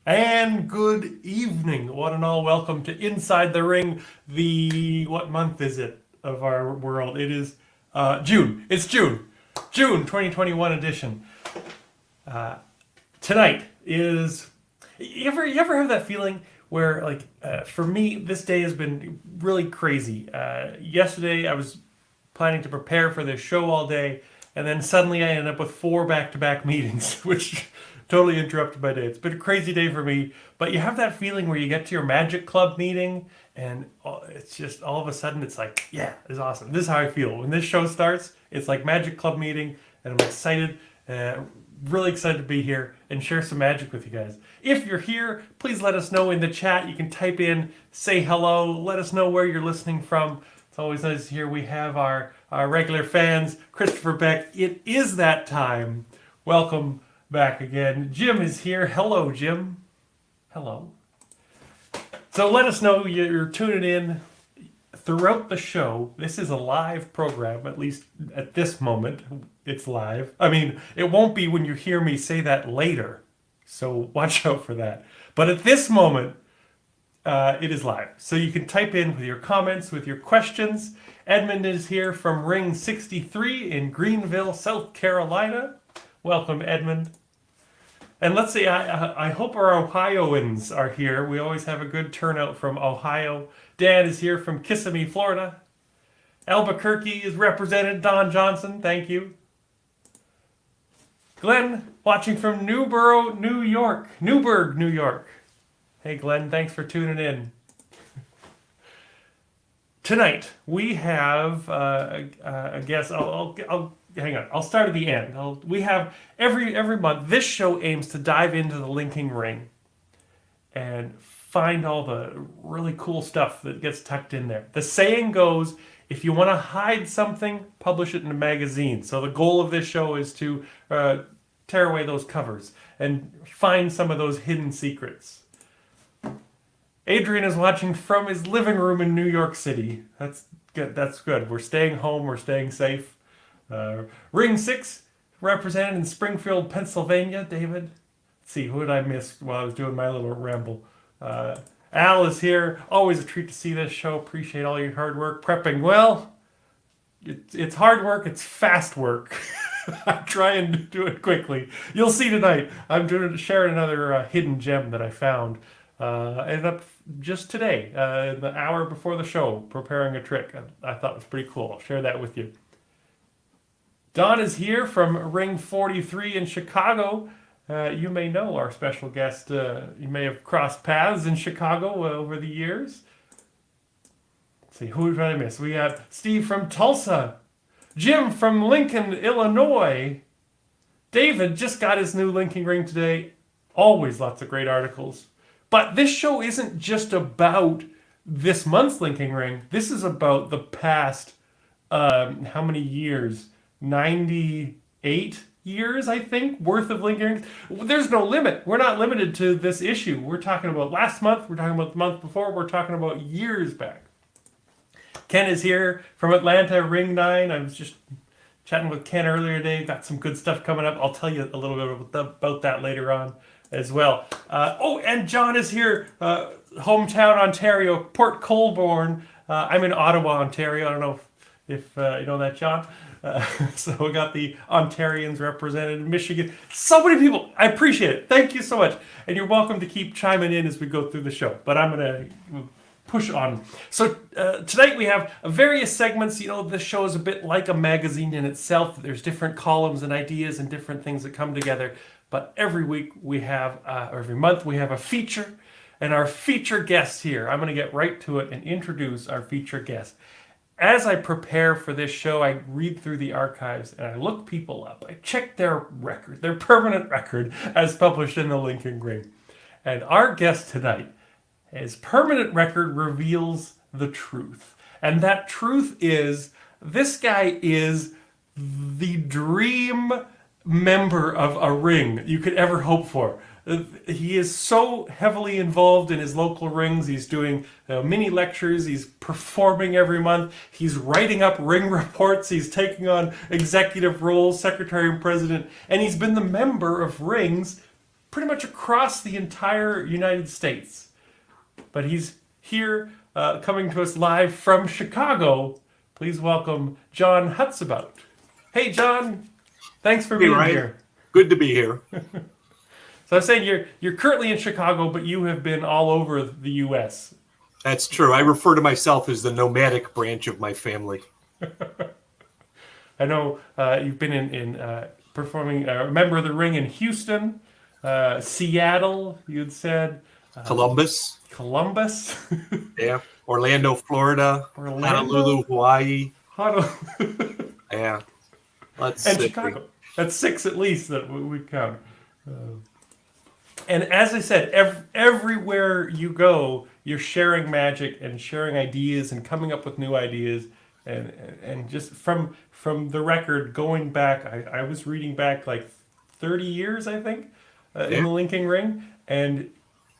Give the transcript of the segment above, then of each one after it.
And good evening, one and all. Welcome to Inside the Ring. What month is it of our world? It is June. It's June. June 2021 edition. Tonight is. You ever have that feeling where, for me, this day has been really crazy. Yesterday, I was planning to prepare for this show all day, and then suddenly I ended up with 4 back-to-back meetings, which totally interrupted my day. It's been a crazy day for me, but you have that feeling where you get to your Magic Club meeting, and it's just all of a sudden it's like, yeah, it's awesome. This is how I feel. When this show starts, it's like Magic Club meeting, and I'm excited, really excited to be here and share some magic with you guys. If you're here, please let us know in the chat. You can type in, say hello, let us know where you're listening from. It's always nice to hear. We have our regular fans, Christopher Beck. It is that time. Welcome back again. Jim is here. Hello, Jim. Hello. So let us know you're tuning in throughout the show. This is a live program, at least at this moment. It's live. I mean, it won't be when you hear me say that later. So watch out for that. But at this moment, it is live. So you can type in with your comments, with your questions. Edmund is here from Ring 63 in Greenville, South Carolina. Welcome, Edmund. And let's see, I hope our Ohioans are here. We always have a good turnout from Ohio. Dan is here from Kissimmee, Florida. Albuquerque is represented. Don Johnson, thank you. Glenn, watching from Newburgh, New York. Hey, Glenn, thanks for tuning in. Tonight, we have a guest. Hang on. I'll start at the end. We have every month. This show aims to dive into the linking ring and find all the really cool stuff that gets tucked in there. The saying goes, if you want to hide something, publish it in a magazine. So the goal of this show is to tear away those covers and find some of those hidden secrets. Adrian is watching from his living room in New York City. That's good. We're staying home. We're staying safe. Ring 6, represented in Springfield, Pennsylvania. David. Let's see, who did I miss while I was doing my little ramble? Al is here. Always a treat to see this show. Appreciate all your hard work. Prepping well. It's hard work. It's fast work. I try and do it quickly. You'll see tonight. I'm sharing another hidden gem that I found. Ended up just today, the hour before the show, preparing a trick. I thought it was pretty cool. I'll share that with you. Don is here from Ring 43 in Chicago. You may know our special guest. You may have crossed paths in Chicago over the years. Let's see, who did I miss? We have Steve from Tulsa. Jim from Lincoln, Illinois. David just got his new linking ring today. Always lots of great articles. But this show isn't just about this month's linking ring. This is about the past, how many years? 98 years, I think, worth of linking rings. There's no limit. We're not limited to this issue. We're talking about last month. We're talking about the month before. We're talking about years back. Ken is here from Atlanta, Ring 9. I was just chatting with Ken earlier today. Got some good stuff coming up. I'll tell you a little bit about that later on as well. And John is here, hometown Ontario, Port Colborne. I'm in Ottawa, Ontario. I don't know if you know that, John. So we got the Ontarians represented in Michigan. So many people. I appreciate it. Thank you so much. And you're welcome to keep chiming in as we go through the show. But I'm going to push on. So tonight we have various segments. You know, this show is a bit like a magazine in itself. There's different columns and ideas and different things that come together. But every week we have, or every month we have a feature. And our feature guest here, I'm going to get right to it and introduce our feature guest. As I prepare for this show, I read through the archives and I look people up. I check their record, their permanent record as published in the Linking Ring. And our guest tonight, his permanent record reveals the truth. And that truth is, this guy is the dream member of a ring you could ever hope for. He is so heavily involved in his local rings. He's doing mini lectures. He's performing every month. He's writing up ring reports. He's taking on executive roles, secretary and president. And he's been the member of Rings pretty much across the entire United States. But he's here coming to us live from Chicago. Please welcome John Hutsebaut. Hey, John. Thanks for being here. Good to be here. So I was saying you're currently in Chicago, but you have been all over the U.S. That's true. I refer to myself as the nomadic branch of my family. I know you've been in performing a member of the Ring in Houston, Seattle, you'd said. Columbus. Yeah. Orlando, Florida. Honolulu, Hawaii. Yeah. And Chicago. That's 6 at least that we count. And as I said, everywhere you go, you're sharing magic and sharing ideas and coming up with new ideas. And just from the record, going back, I was reading back like 30 years, I think, in the Linking Ring. And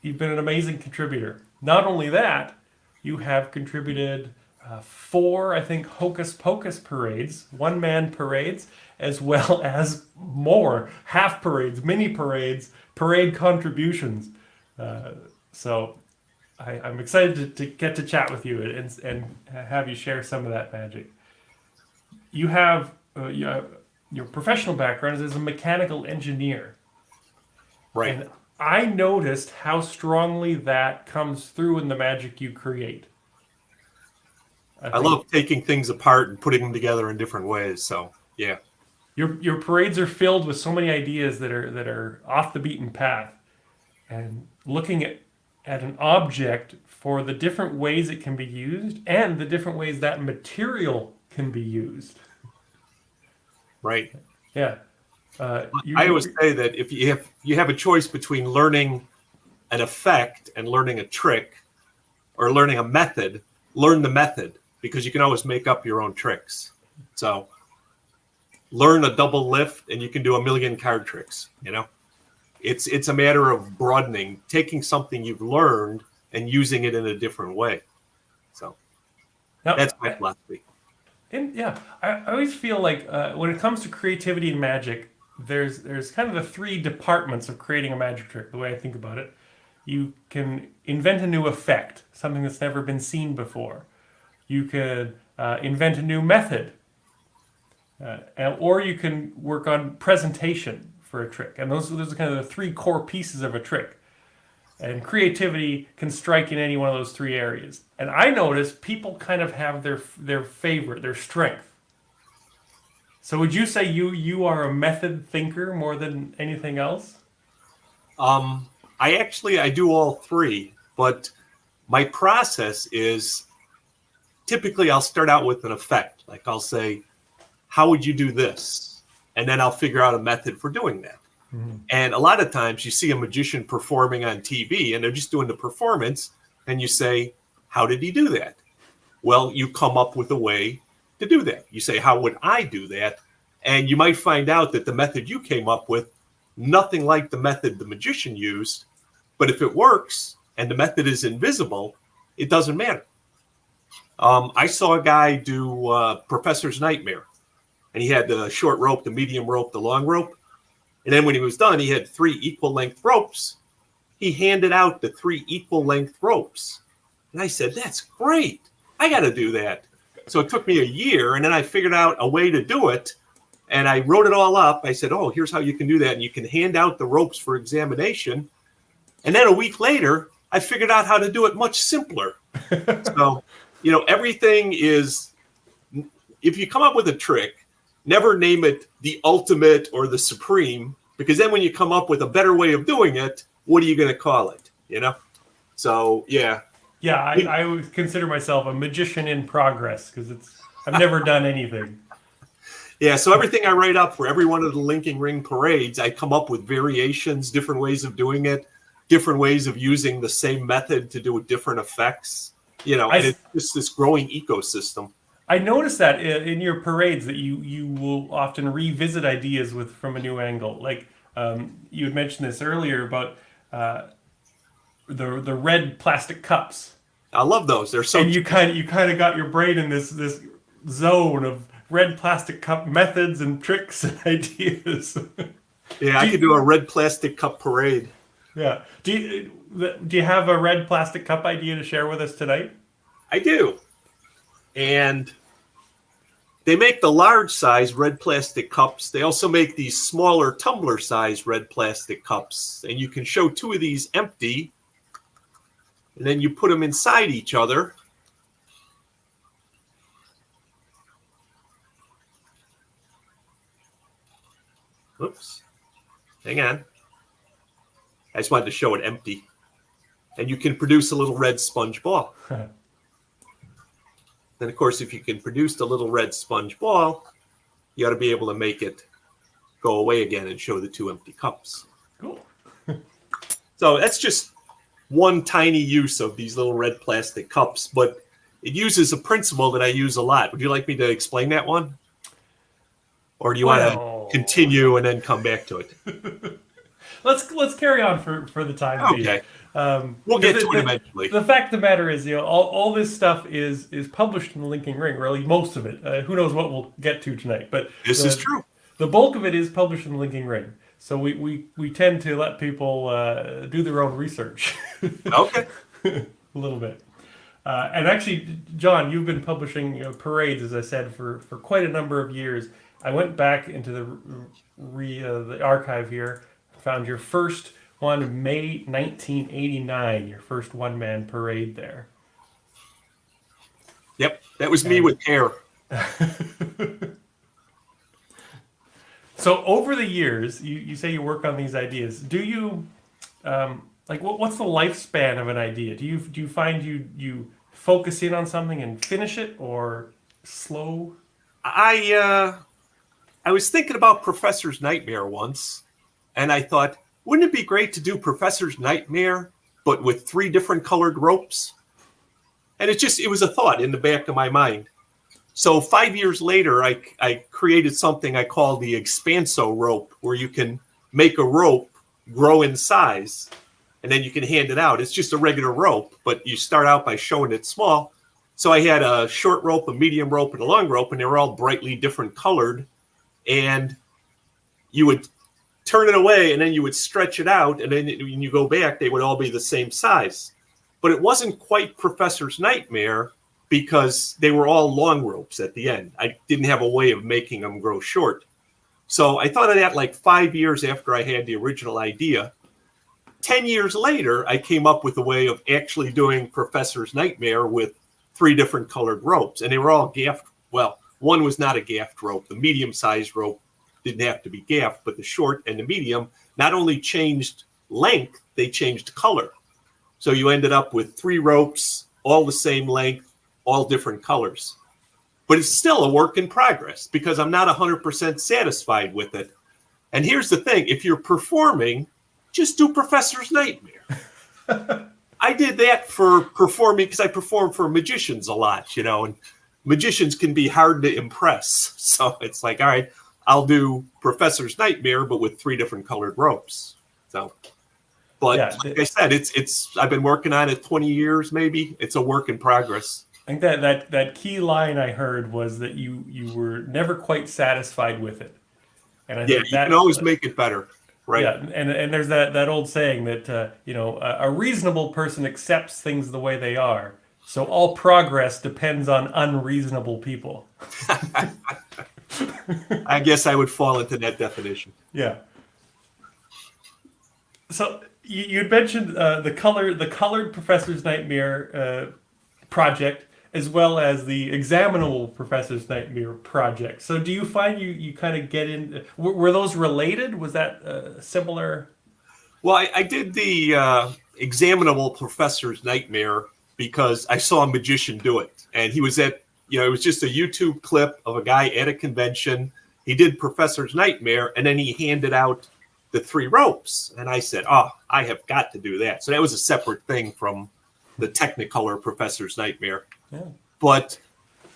you've been an amazing contributor. Not only that, you have contributed 4, I think, Hocus Pocus parades, one-man parades, as well as more half parades, mini parades, parade contributions. So I'm excited to get to chat with you and have you share some of that magic. You have your professional background is as a mechanical engineer. Right. And I noticed how strongly that comes through in the magic you create. I love taking things apart and putting them together in different ways. So, yeah. Your parades are filled with so many ideas that are off the beaten path, and looking at an object for the different ways it can be used and the different ways that material can be used. Right. Yeah. I always say that if you have a choice between learning an effect and learning a trick, or learning a method, learn the method, because you can always make up your own tricks. So learn a double lift and you can do a million card tricks. It's a matter of broadening, taking something you've learned and using it in a different way. So that's my philosophy. And yeah, I always feel like when it comes to creativity and magic, there's kind of the 3 departments of creating a magic trick. The way I think about it, you can invent a new effect, something that's never been seen before. You could invent a new method, or you can work on presentation for a trick. And those are kind of the 3 core pieces of a trick. And creativity can strike in any one of those 3 areas. And I notice people kind of have their favorite, their strength. So would you say you are a method thinker more than anything else? I do all 3, but my process is typically I'll start out with an effect. Like I'll say, how would you do this? And then I'll figure out a method for doing that. Mm-hmm. And a lot of times you see a magician performing on TV and they're just doing the performance, and you say, how did he do that? Well, you come up with a way to do that. You say, how would I do that? And you might find out that the method you came up with, nothing like the method the magician used, but if it works and the method is invisible, it doesn't matter. I saw a guy do Professor's Nightmare, and he had the short rope, the medium rope, the long rope. And then when he was done, he had 3 equal length ropes. He handed out the 3 equal length ropes. And I said, that's great. I got to do that. So it took me a year, and then I figured out a way to do it. And I wrote it all up. I said, oh, here's how you can do that. And you can hand out the ropes for examination. And then a week later, I figured out how to do it much simpler. So, everything is, if you come up with a trick, never name it the ultimate or the supreme, because then when you come up with a better way of doing it, what are you going to call it? So, yeah. Yeah, I would consider myself a magician in progress, because I've never done anything. Yeah, so everything I write up for every one of the Linking Ring parades, I come up with variations, different ways of doing it, different ways of using the same method to do different effects. And it's just this growing ecosystem. I noticed that in your parades that you will often revisit ideas from a new angle. Like you had mentioned this earlier about the red plastic cups. I love those. They're so. And you kind of got your brain in this zone of red plastic cup methods and tricks and ideas. Yeah, I could do a red plastic cup parade. Yeah. Do you have a red plastic cup idea to share with us tonight? I do. And they make the large size red plastic cups. They also make these smaller tumbler size red plastic cups. And you can show two of these empty. And then you put them inside each other. Oops. Hang on. I just wanted to show it empty. And you can produce a little red sponge ball. Then, of course, if you can produce the little red sponge ball, you ought to be able to make it go away again and show the two empty cups. Cool. So that's just one tiny use of these little red plastic cups, but it uses a principle that I use a lot. Would you like me to explain that one? Or do you want to continue and then come back to it? Let's carry on for the time being. Okay. We'll get to it eventually. The fact of the matter is, all this stuff is published in the Linking Ring. Really, most of it. Who knows what we'll get to tonight? But this is true. The bulk of it is published in the Linking Ring. So we tend to let people do their own research. Okay. A little bit. And actually, John, you've been publishing parades, as I said, for quite a number of years. I went back into the archive here, found your first one, May 1989, your first one-man parade there. Yep, that was me with hair. So over the years, you say you work on these ideas. Do you, what's the lifespan of an idea? Do you find you focus in on something and finish it, or slow? I was thinking about Professor's Nightmare once, and I thought, wouldn't it be great to do Professor's Nightmare, but with 3 different colored ropes? And it was a thought in the back of my mind. So 5 years later, I created something I call the Expanso rope, where you can make a rope grow in size, and then you can hand it out. It's just a regular rope, but you start out by showing it small. So I had a short rope, a medium rope, and a long rope, and they were all brightly different colored. And you would turn it away, and then you would stretch it out, and then when you go back, they would all be the same size. But it wasn't quite Professor's Nightmare because they were all long ropes at the end. I didn't have a way of making them grow short. So I thought of that like 5 years after I had the original idea. 10 years later, I came up with a way of actually doing Professor's Nightmare with 3 different colored ropes, and they were all gaffed. Well, one was not a gaffed rope. The medium-sized rope didn't have to be gaffed, but the short and the medium not only changed length, they changed color. So you ended up with 3 ropes, all the same length, all different colors. But it's still a work in progress because I'm not 100% satisfied with it. And here's the thing. If you're performing, just do Professor's Nightmare. I did that for performing because I perform for magicians a lot, and magicians can be hard to impress. So it's like, all right, I'll do Professor's Nightmare, but with 3 different colored ropes. So, but yeah, like I said, I've been working on it 20 years, maybe. It's a work in progress. I think that key line I heard was that you were never quite satisfied with it. And I think you can always make it better. Right. Yeah, and there's that old saying that a reasonable person accepts things the way they are. So all progress depends on unreasonable people. I guess I would fall into that definition. Yeah. So you'd mentioned the colored Professor's Nightmare project, as well as the examinable Professor's Nightmare project. So do you find you kind of get in? Were those related? Was that similar? Well, I did the examinable Professor's Nightmare because I saw a magician do it. And he was it was just a YouTube clip of a guy at a convention. He did Professor's Nightmare, and then he handed out the 3 ropes. And I said, I have got to do that. So that was a separate thing from the Technicolor Professor's Nightmare. Yeah. But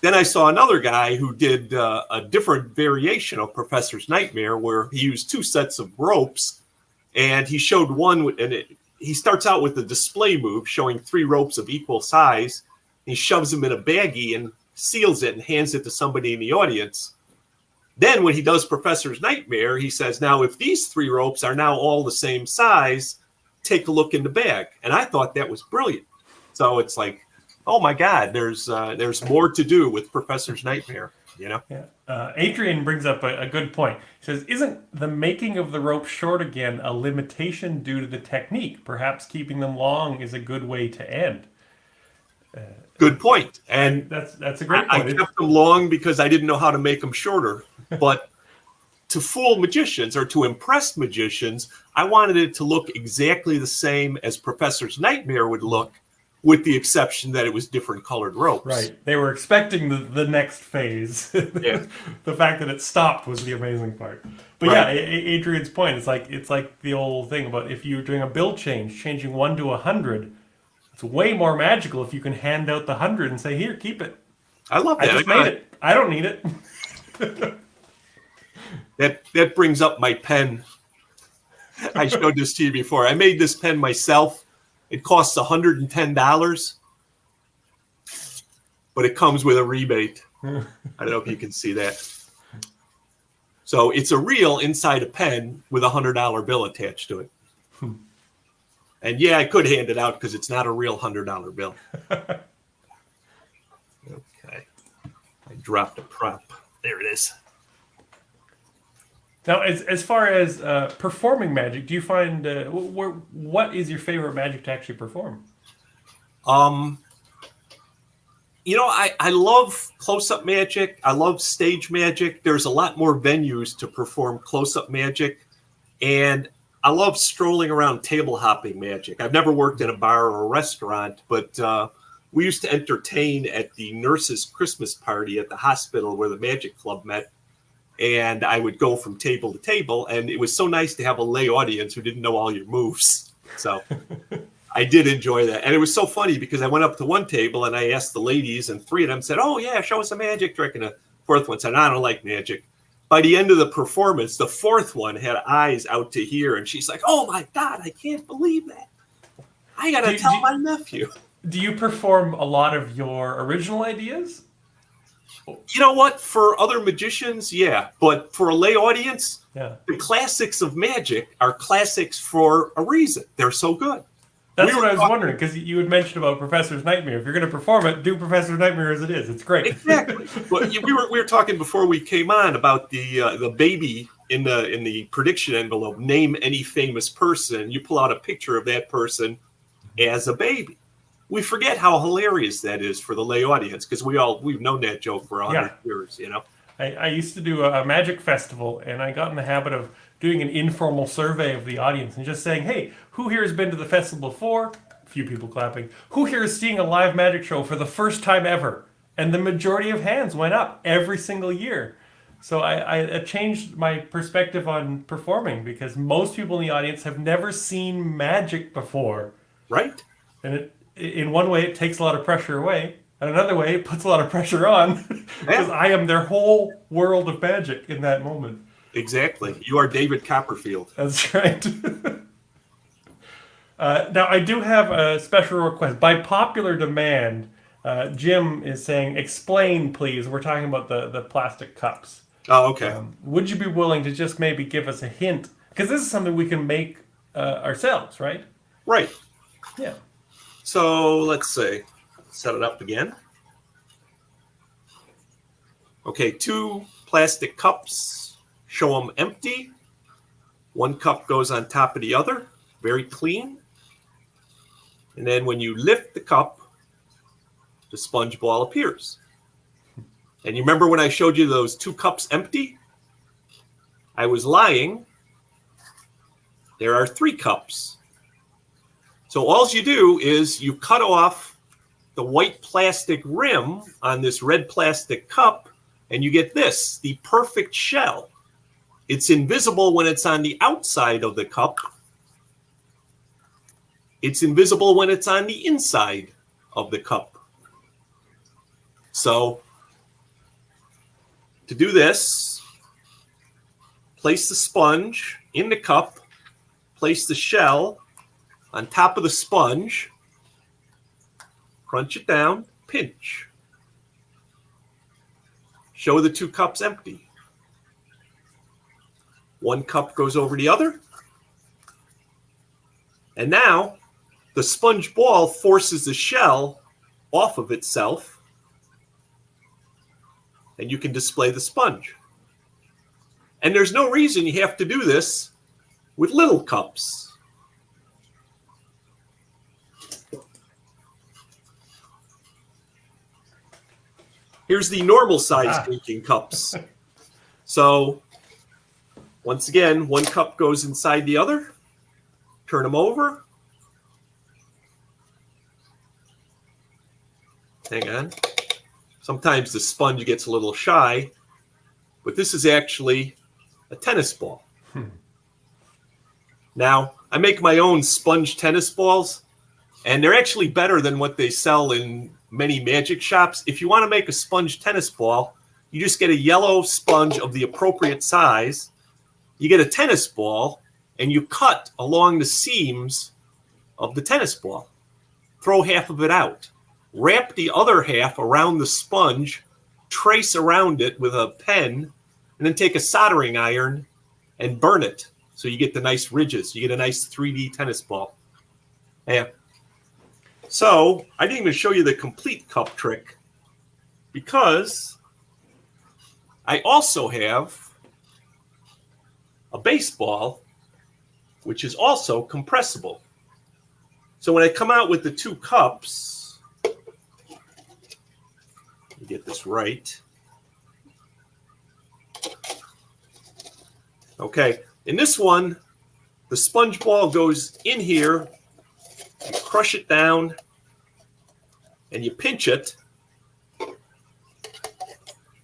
then I saw another guy who did a different variation of Professor's Nightmare where he used 2 sets of ropes, and he showed one, and he starts out with a display move showing 3 ropes of equal size. He shoves them in a baggie and seals it and hands it to somebody in the audience. Then when he does Professor's Nightmare, he says, now if these 3 ropes are now all the same size, take a look in the bag. And I thought that was brilliant. So it's like, oh my God, there's more to do with Professor's Nightmare, you know? Yeah. Adrian brings up a good point. He says, isn't the making of the rope short again a limitation due to the technique? Perhaps keeping them long is a good way to end. Good point. And that's a great I point. kept them long because I didn't know how to make them shorter. But to fool magicians or to impress magicians, I wanted it to look exactly the same as Professor's Nightmare would look, with the exception that it was different colored ropes. Right. They were expecting the next phase. Yeah. The fact that it stopped was the amazing part. But Right. yeah, Adrian's point, it's like the old thing about if you're doing a bill change, changing 1 to 100, it's way more magical if you can hand out the 100 and say, here, keep it. I love I that. just made it. I don't need it. That brings up my pen. I showed this to you before. I made this pen myself. It costs $110, but it comes with a rebate. I don't know if you can see that. So it's a reel inside a pen with a $100 bill attached to it. And yeah, I could hand it out because it's not a real $100 bill. Okay. I dropped a prop. There it is. Now, as far as performing magic, do you find what is your favorite magic to actually perform? You know, I love close-up magic. I love stage magic. There's a lot more venues to perform close-up magic. And I love strolling around table hopping magic. I've never worked in a bar or a restaurant, but we used to entertain at the nurses' Christmas party at the hospital where the Magic Club met. And I would go from table to table, and it was so nice to have a lay audience who didn't know all your moves. So I did enjoy that. And it was so funny because I went up to one table and I asked the ladies, and 3 of them said, oh, yeah, show us a magic trick. And the 4th one said, I don't like magic. By the end of the performance, the 4th one had eyes out to here, and she's like, oh, my God, I can't believe that. I got to tell my nephew. Do you perform a lot of your original ideas? You know what? For other magicians, yeah. But for a lay audience, Yeah. the classics of magic are classics for a reason. They're so good. That's what I was wondering, because you had mentioned about Professor's Nightmare. If you're going to perform it, do Professor's Nightmare as it is. It's great. Exactly. But we were talking before we came on about the baby in the prediction envelope. Name any famous person. You pull out a picture of that person as a baby. We forget how hilarious that is for the lay audience because we've known that joke for 100 years. You know. I used to do a magic festival, and I got in the habit of doing an informal survey of the audience and just saying, hey, who here has been to the festival before? A few people clapping. Who here is seeing a live magic show for the first time ever? And the majority of hands went up every single year. So I changed my perspective on performing because most people in the audience have never seen magic before. Right. And in one way, it takes a lot of pressure away. And another way, it puts a lot of pressure on because I am their whole world of magic in that moment. Exactly. You are David Copperfield. That's right. Now, I do have a special request. By popular demand, Jim is saying, explain, please. We're talking about the plastic cups. Oh, okay. Would you be willing to just maybe give us a hint? Because this is something we can make ourselves, right? Right. Yeah. So let's see. Set it up again. Okay, 2 plastic cups. Show them empty. 1 cup goes on top of the other. Very clean. And then when you lift the cup, the sponge ball appears. And you remember when I showed you those 2 cups empty? I was lying. There are 3 cups. So all you do is you cut off the white plastic rim on this red plastic cup, and you get this, the perfect shell. It's invisible when it's on the outside of the cup. It's invisible when it's on the inside of the cup. So to do this, place the sponge in the cup, place the shell on top of the sponge, crunch it down, pinch. Show the 2 cups empty. One cup goes over the other. And now the sponge ball forces the shell off of itself, and you can display the sponge. And there's no reason you have to do this with little cups. Here's the normal size drinking cups. So once again, one cup goes inside the other. Turn them over. Hang on. Sometimes the sponge gets a little shy, but this is actually a tennis ball. Now, I make my own sponge tennis balls, and they're actually better than what they sell in many magic shops. If you want to make a sponge tennis ball, you just get a yellow sponge of the appropriate size. You get a tennis ball, and you cut along the seams of the tennis ball. Throw half of it out. Wrap the other half around the sponge, trace around it with a pen, and then take a soldering iron and burn it. So you get the nice ridges. You get a nice 3D tennis ball. Yeah. So I didn't even show you the complete cup trick because I also have a baseball, which is also compressible. So when I come out with the two cups, let me get this right. Okay, in this one, the sponge ball goes in here, you crush it down, and you pinch it.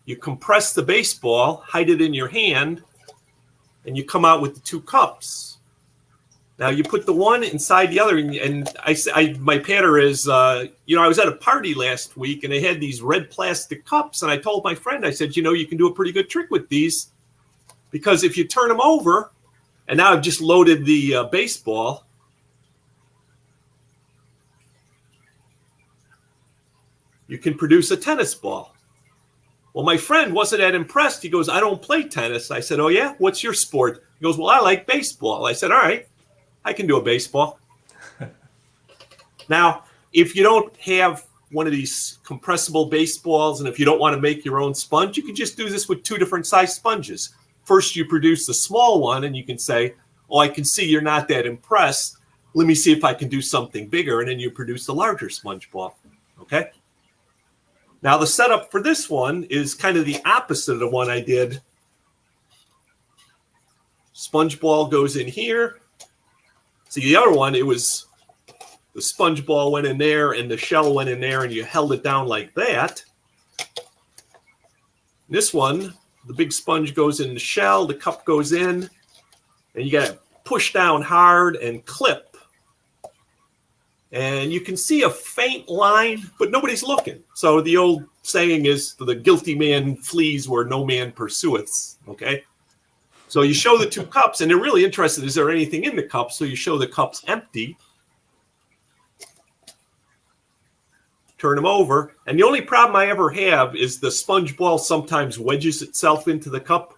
You compress the baseball, hide it in your hand, and you come out with the two cups. Now you put the one inside the other, and my pattern is, I was at a party last week, and they had these red plastic cups, and I told my friend, I said, you can do a pretty good trick with these, because if you turn them over, and now I've just loaded the baseball, you can produce a tennis ball. Well, my friend wasn't that impressed. He goes, I don't play tennis. I said, oh, yeah? What's your sport? He goes, well, I like baseball. I said, all right, I can do a baseball. Now, if you don't have one of these compressible baseballs, and if you don't want to make your own sponge, you can just do this with two different size sponges. First, you produce the small one, and you can say, oh, I can see you're not that impressed. Let me see if I can do something bigger, and then you produce the larger sponge ball, okay? Now, the setup for this one is kind of the opposite of the one I did. Sponge ball goes in here. See, the other one, it was the sponge ball went in there and the shell went in there and you held it down like that. This one, the big sponge goes in the shell, the cup goes in, and you got to push down hard and clip. And you can see a faint line, but nobody's looking. So the old saying is, the guilty man flees where no man pursueth, okay? So you show the two cups, and they're really interested, is there anything in the cup? So you show the cups empty. Turn them over. And the only problem I ever have is the sponge ball sometimes wedges itself into the cup.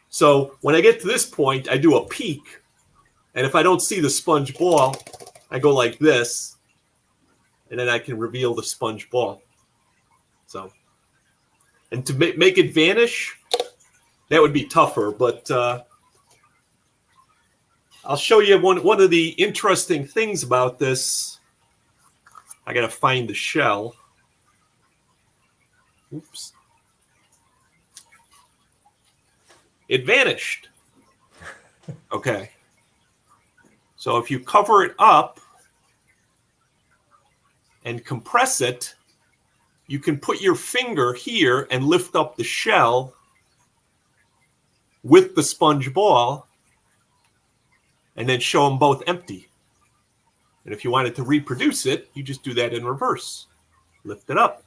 So when I get to this point, I do a peek. And if I don't see the sponge ball, I go like this, and then I can reveal the sponge ball. So, and to make it vanish, that would be tougher. But I'll show you one of the interesting things about this. I got to find the shell. Oops. It vanished. Okay. So if you cover it up and compress it, you can put your finger here and lift up the shell with the sponge ball and then show them both empty. And if you wanted to reproduce it, you just do that in reverse. Lift it up.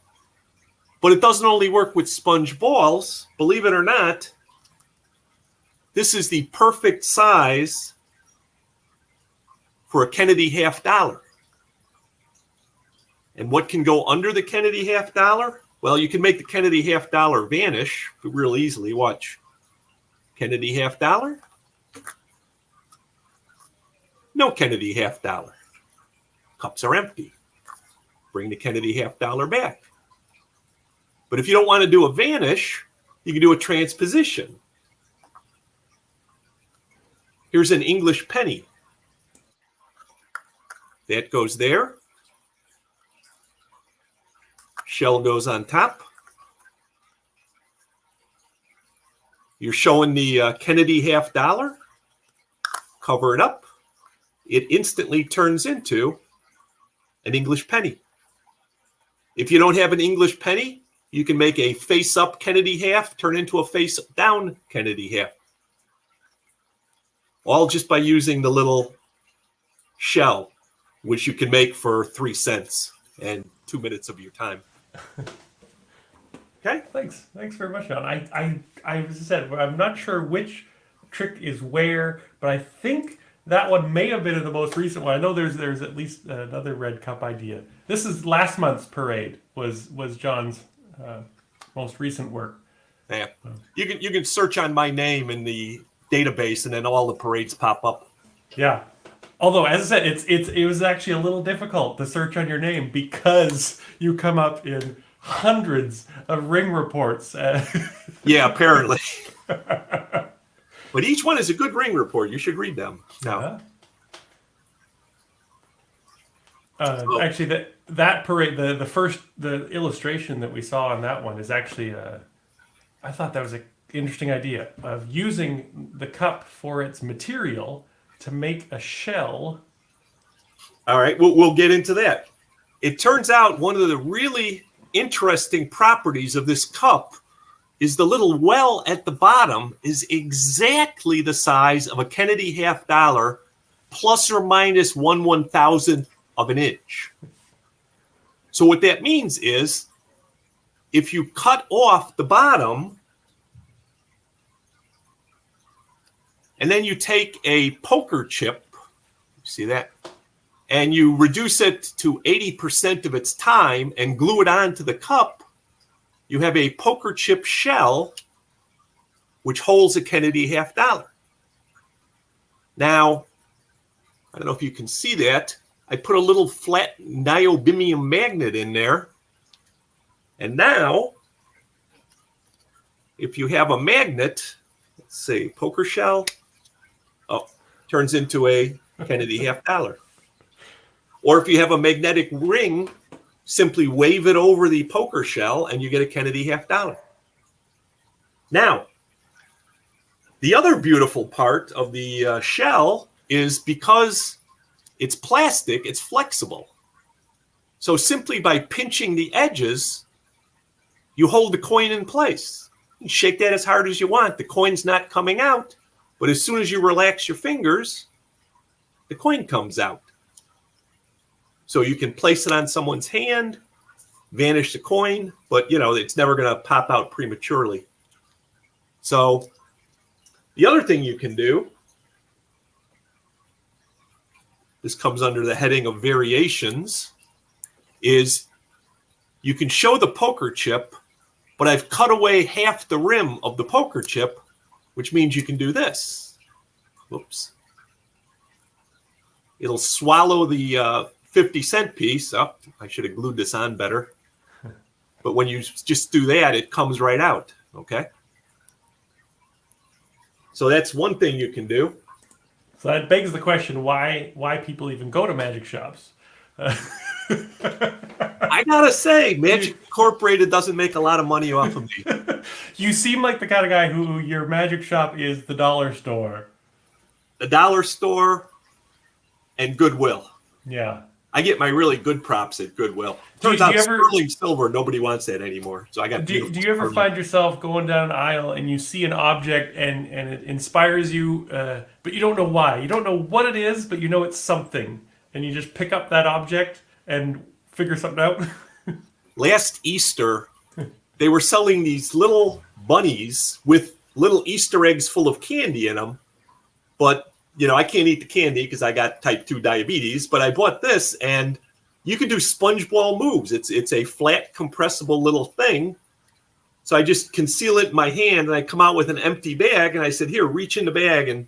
But it doesn't only work with sponge balls. Believe it or not, this is the perfect size for a Kennedy $50. And what can go under the Kennedy $50? Well, you can make the Kennedy $50 vanish real easily. Watch. Kennedy half dollar. No Kennedy half dollar. Cups are empty. Bring the Kennedy half dollar back. But if you don't want to do a vanish, you can do a transposition. Here's an English penny. That goes there. Shell goes on top. You're showing the Kennedy half dollar. Cover it up. It instantly turns into an English penny. If you don't have an English penny, you can make a face-up Kennedy half turn into a face-down Kennedy half. All just by using the little shell, which you can make for 3 cents and 2 minutes of your time. Okay? Thanks very much, John. As I said, I'm not sure which trick is where, but I think that one may have been the most recent one. I know there's at least another red cup idea. This is last month's parade was John's most recent work. Yeah, you can search on my name in the database, and then all the parades pop up. Yeah, although as I said, it was actually a little difficult to search on your name because you come up in hundreds of ring reports. Yeah, apparently. But each one is a good ring report. You should read them. Now, actually, that parade, the illustration that we saw on that one is actually, I thought that was an interesting idea of using the cup for its material to make a shell. All right, we'll get into that. It turns out one of the really interesting properties of this cup is the little well at the bottom is exactly the size of a Kennedy half dollar, plus or minus 1/1000th of an inch. So what that means is if you cut off the bottom and then you take a poker chip, see that, and you reduce it to 80% of its time and glue it onto the cup, you have a poker chip shell which holds a Kennedy half dollar. Now, I don't know if you can see that. I put a little flat niobium magnet in there. And now, if you have a magnet, let's see, poker shell, turns into a Kennedy half dollar. Or if you have a magnetic ring, simply wave it over the poker shell and you get a Kennedy half dollar. Now, the other beautiful part of the shell is because it's plastic, it's flexible. So simply by pinching the edges, you hold the coin in place. You shake that as hard as you want. The coin's not coming out, but as soon as you relax your fingers, the coin comes out. So you can place it on someone's hand, vanish the coin, but it's never going to pop out prematurely. So the other thing you can do, this comes under the heading of variations, is you can show the poker chip, but I've cut away half the rim of the poker chip, which means you can do this. Whoops. It'll swallow the 50-cent piece. Oh, I should have glued this on better. But when you just do that, it comes right out. Okay. So that's one thing you can do. So that begs the question, why people even go to magic shops? I gotta say, Magic Incorporated doesn't make a lot of money off of me. You seem like the kind of guy who your magic shop is the dollar store. The dollar store and Goodwill. Yeah. I get my really good props at Goodwill. Turns out sterling silver, nobody wants that anymore. So I got. Do you ever find yourself going down an aisle and you see an object and it inspires you, but you don't know why? You don't know what it is, but you know it's something, and you just pick up that object and figure something out? Last Easter, they were selling these little bunnies with little Easter eggs full of candy in them, but I can't eat the candy because I got type 2 diabetes, but I bought this and you can do sponge ball moves. It's a flat compressible little thing. So I just conceal it in my hand, and I come out with an empty bag, and I said, here, reach in the bag and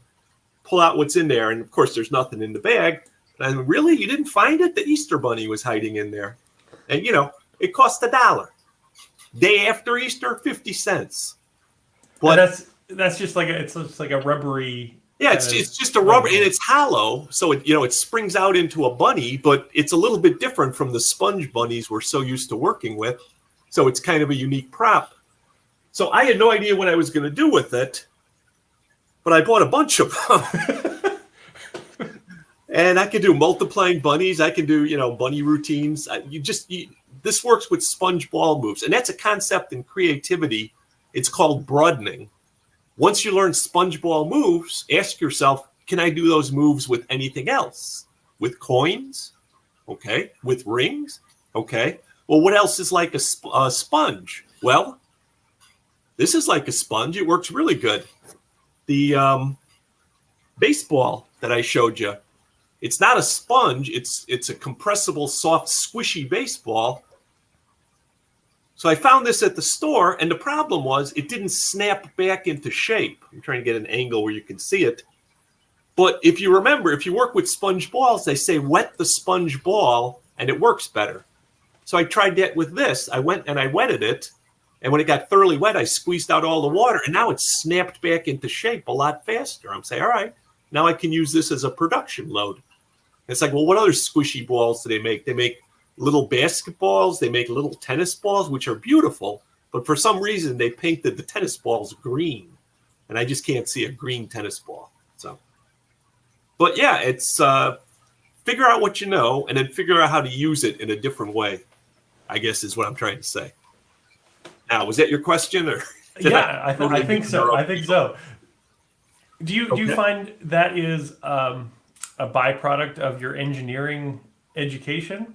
pull out what's in there. And of course, there's nothing in the bag. And really, you didn't find it? The Easter Bunny was hiding in there. And, it cost $1. Day after Easter, 50 cents. But that's just like it's just like a rubbery. Yeah, it's just a rubber, and it's hollow, so it springs out into a bunny, but it's a little bit different from the sponge bunnies we're so used to working with. So it's kind of a unique prop. So I had no idea what I was going to do with it, but I bought a bunch of them. And I can do multiplying bunnies. I can do, bunny routines. This works with sponge ball moves, and that's a concept in creativity. It's called broadening. Once you learn sponge ball moves, ask yourself, can I do those moves with anything else? With coins? Okay. With rings? Okay. Well, what else is like a sponge? Well, this is like a sponge. It works really good. The baseball that I showed you, it's not a sponge. It's a compressible, soft, squishy baseball. So I found this at the store, and the problem was it didn't snap back into shape. I'm trying to get an angle where you can see it. But if you remember, if you work with sponge balls, they say wet the sponge ball, and it works better. So I tried that with this. I went and I wetted it, and when it got thoroughly wet, I squeezed out all the water, and now it's snapped back into shape a lot faster. I'm saying, all right, now I can use this as a production load. It's like, well, what other squishy balls do they make? They make little basketballs, they make little tennis balls, which are beautiful, but for some reason they painted the tennis balls green, and I just can't see a green tennis ball. So, but yeah, it's figure out what you know and then figure out how to use it in a different way, I guess is what I'm trying to say. Now, was that your question? Or yeah, I think so. I think so. Do you find that is a byproduct of your engineering education?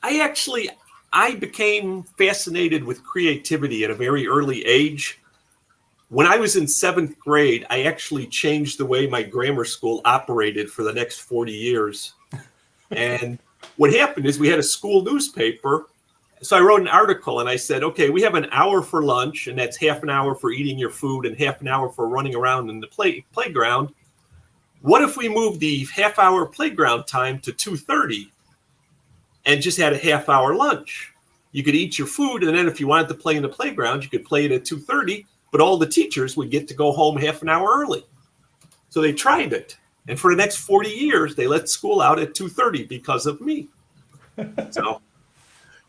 I became fascinated with creativity at a very early age. When I was in 7th grade, I actually changed the way my grammar school operated for the next 40 years. And what happened is we had a school newspaper. So I wrote an article and I said, okay, we have an hour for lunch, and that's half an hour for eating your food and half an hour for running around in the playground. What if we moved the half-hour playground time to 2:30? And just had a half-hour lunch? You could eat your food, and then if you wanted to play in the playground, you could play it at 2:30, but all the teachers would get to go home half an hour early. So they tried it. And for the next 40 years, they let school out at 2:30 because of me. So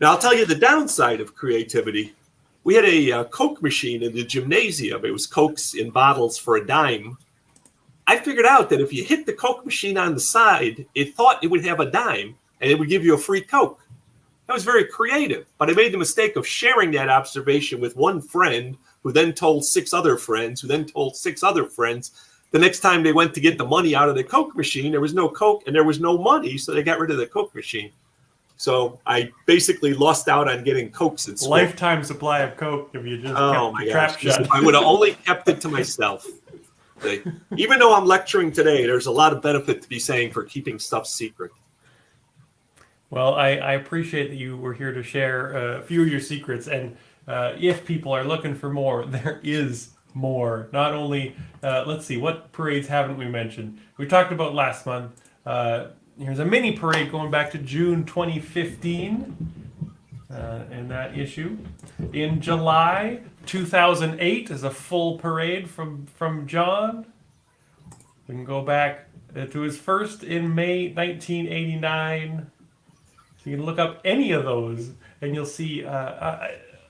now I'll tell you the downside of creativity. We had a Coke machine in the gymnasium. It was Cokes in bottles for a dime. I figured out that if you hit the Coke machine on the side, it thought it would have a dime, and it would give you a free Coke. That was very creative, but I made the mistake of sharing that observation with one friend, who then told 6 other friends, who then told 6 other friends. The next time they went to get the money out of the Coke machine, there was no Coke and there was no money, so they got rid of the Coke machine. So I basically lost out on getting Cokes in school. Lifetime supply of Coke if you just kept the trap shut. I would have only kept it to myself. Even though I'm lecturing today, there's a lot of benefit to be saying for keeping stuff secret. Well, I appreciate that you were here to share a few of your secrets. And if people are looking for more, there is more. Not only, let's see, what parades haven't we mentioned? We talked about last month. Here's a mini parade going back to June 2015 in that issue. In July 2008 is a full parade from John. We can go back to his first in May 1989. So you can look up any of those and you'll see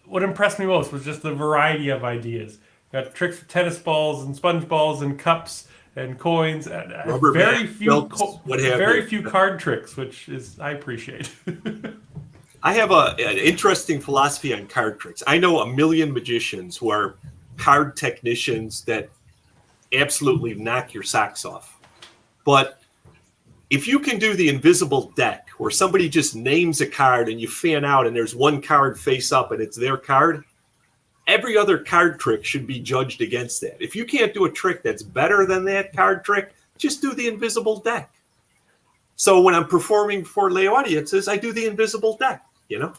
what impressed me most was just the variety of ideas. Got tricks with tennis balls and sponge balls and cups and coins. Very few card tricks, which is I appreciate. I have an interesting philosophy on card tricks. I know a million magicians who are card technicians that absolutely knock your socks off. But if you can do the invisible deck where somebody just names a card and you fan out and there's one card face up and it's their card, every other card trick should be judged against that. If you can't do a trick that's better than that card trick, just do the invisible deck. So when I'm performing for lay audiences, I do the invisible deck, you know?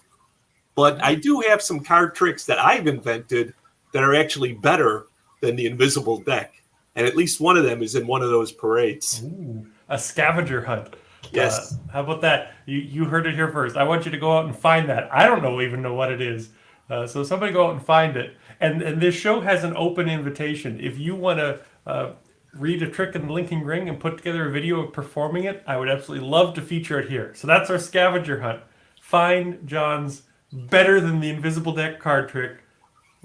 But I do have some card tricks that I've invented that are actually better than the invisible deck. And at least one of them is in one of those parades. Ooh, a scavenger hunt. Yes. How about that? You heard it here first. I want you to go out and find that. I don't even know what it is. So somebody go out and find it. And this show has an open invitation. If you want to read a trick in the linking ring and put together a video of performing it, I would absolutely love to feature it here. So that's our scavenger hunt. Find John's better than the invisible deck card trick.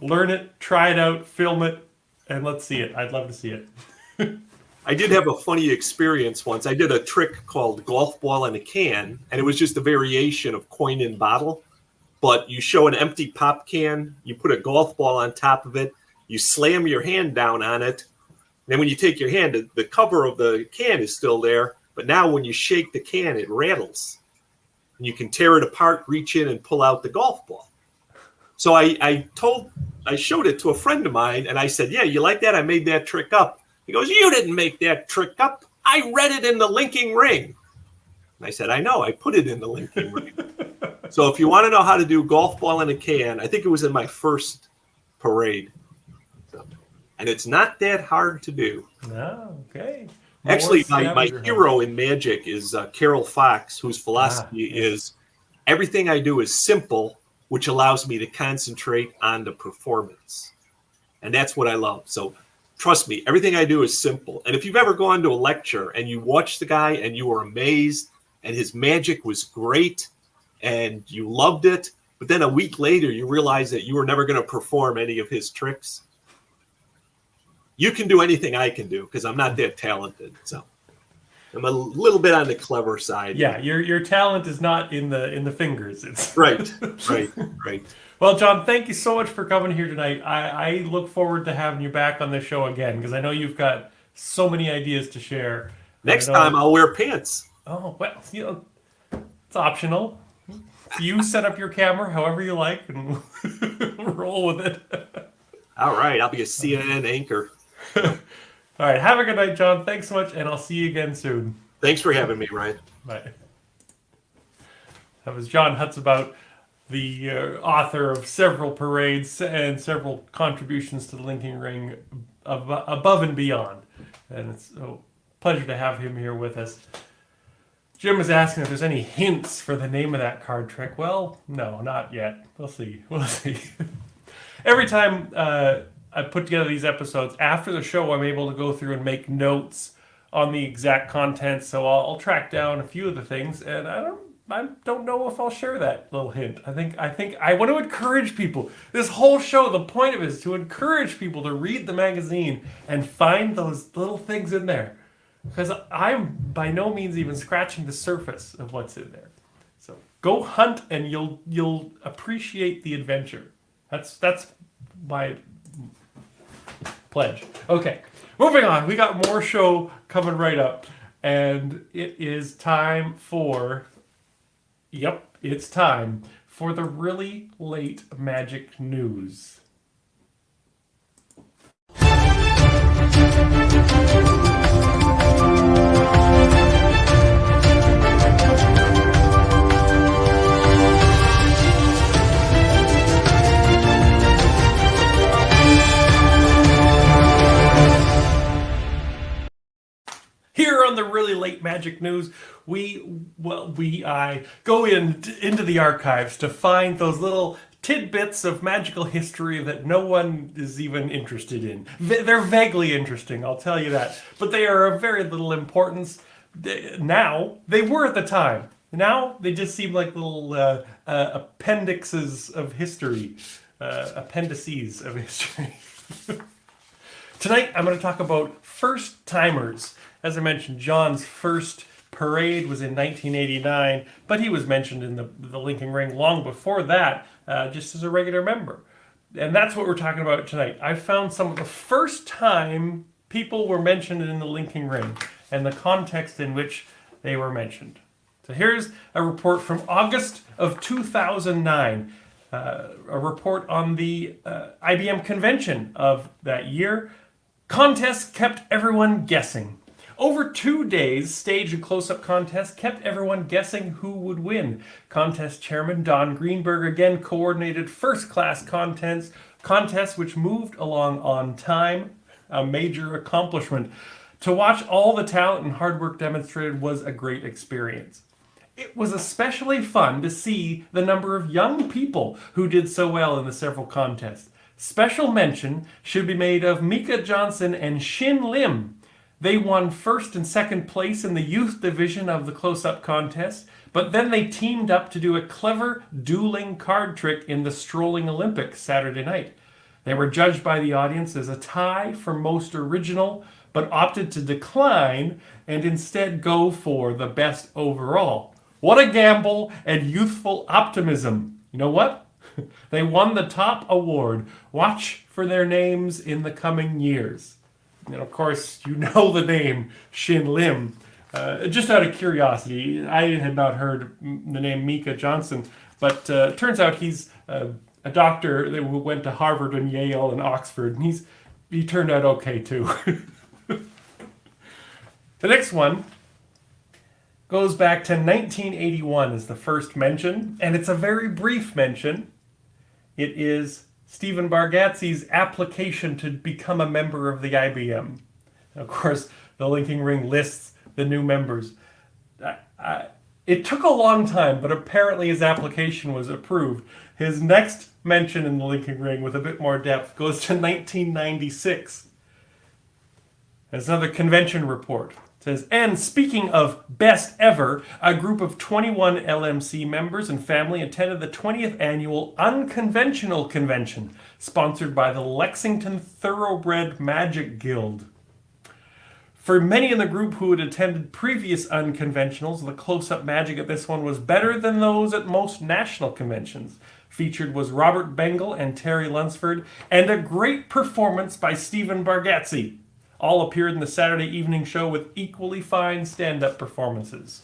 Learn it, try it out, film it, and let's see it. I'd love to see it. I did have a funny experience once. I did a trick called golf ball in a can, and it was just a variation of coin in bottle. But you show an empty pop can, you put a golf ball on top of it, you slam your hand down on it. Then when you take your hand, the cover of the can is still there. But now when you shake the can, it rattles. And you can tear it apart, reach in, and pull out the golf ball. So I showed it to a friend of mine, and I said, yeah, you like that? I made that trick up. He goes, you didn't make that trick up. I read it in the linking ring. And I said, I know, I put it in the linking ring. So if you want to know how to do golf ball in a can, I think it was in my first parade. So, and it's not that hard to do. Oh, okay. Actually, my hero in Magic is Carol Fox, whose philosophy is everything I do is simple, which allows me to concentrate on the performance. And that's what I love. So trust me, everything I do is simple. And if you've ever gone to a lecture and you watch the guy and you were amazed and his magic was great and you loved it, but then a week later you realize that you were never going to perform any of his tricks, you can do anything I can do because I'm not that talented. So I'm a little bit on the clever side. Yeah, your talent is not in the fingers. It's right. Well, John, thank you so much for coming here tonight. I look forward to having you back on the show again because I know you've got so many ideas to share. Next time I'll wear pants. Oh, well, it's optional. You set up your camera however you like and roll with it. All right, I'll be a CNN anchor. All right, have a good night, John. Thanks so much, and I'll see you again soon. Thanks for having me, Ryan. Bye. That was John Hutsebaut, the author of several parades and several contributions to the linking ring above and beyond. And it's a pleasure to have him here with us. Jim was asking if there's any hints for the name of that card trick. Well, no, not yet. We'll see. Every time I put together these episodes, after the show, I'm able to go through and make notes on the exact content. So I'll track down a few of the things, and I don't know if I'll share that little hint. I think I want to encourage people. This whole show, the point of it is to encourage people to read the magazine and find those little things in there, because I'm by no means even scratching the surface of what's in there. So go hunt, and you'll appreciate the adventure. That's my pledge. Okay, moving on. We got more show coming right up, and it is time for. Yep, it's time for the really late magic news. Here on the really late magic news, we go into the archives to find those little tidbits of magical history that no one is even interested in. They're vaguely interesting, I'll tell you that, but they are of very little importance now. They were at the time. Now they just seem like little appendices of history, appendices of history. Tonight I'm going to talk about first timers. As I mentioned, John's first parade was in 1989, but he was mentioned in the linking ring long before that, just as a regular member. And that's what we're talking about tonight. I found some of the first time people were mentioned in the linking ring and the context in which they were mentioned. So here's a report from August of 2009, a report on the IBM convention of that year. Contests kept everyone guessing. Over 2 days, stage and close-up contest kept everyone guessing who would win. Contest chairman Don Greenberg again coordinated first-class contests which moved along on time, a major accomplishment. To watch all the talent and hard work demonstrated was a great experience. It was especially fun to see the number of young people who did so well in the several contests. Special mention should be made of Mika Johnson and Shin Lim. They won first and second place in the youth division of the close-up contest, but then they teamed up to do a clever dueling card trick in the Strolling Olympics Saturday night. They were judged by the audience as a tie for most original, but opted to decline and instead go for the best overall. What a gamble and youthful optimism. You know what? They won the top award. Watch for their names in the coming years. And of course, you know the name Shin Lim. Just out of curiosity, I had not heard the name Mika Johnson, but turns out he's a doctor that went to Harvard and Yale and Oxford, and he turned out okay too. The next one goes back to 1981 as the first mention, and it's a very brief mention. It is Stephen Bargatze's application to become a member of the IBM. Of course, the Linking Ring lists the new members. It took a long time, but apparently his application was approved. His next mention in the Linking Ring with a bit more depth goes to 1996. There's another convention report. It says, and speaking of best ever, a group of 21 LMC members and family attended the 20th annual Unconventional Convention, sponsored by the Lexington Thoroughbred Magic Guild. For many in the group who had attended previous unconventionals, the close-up magic at this one was better than those at most national conventions. Featured was Robert Bengal and Terry Lunsford, and a great performance by Stephen Bargatze. All appeared in the Saturday evening show with equally fine stand-up performances.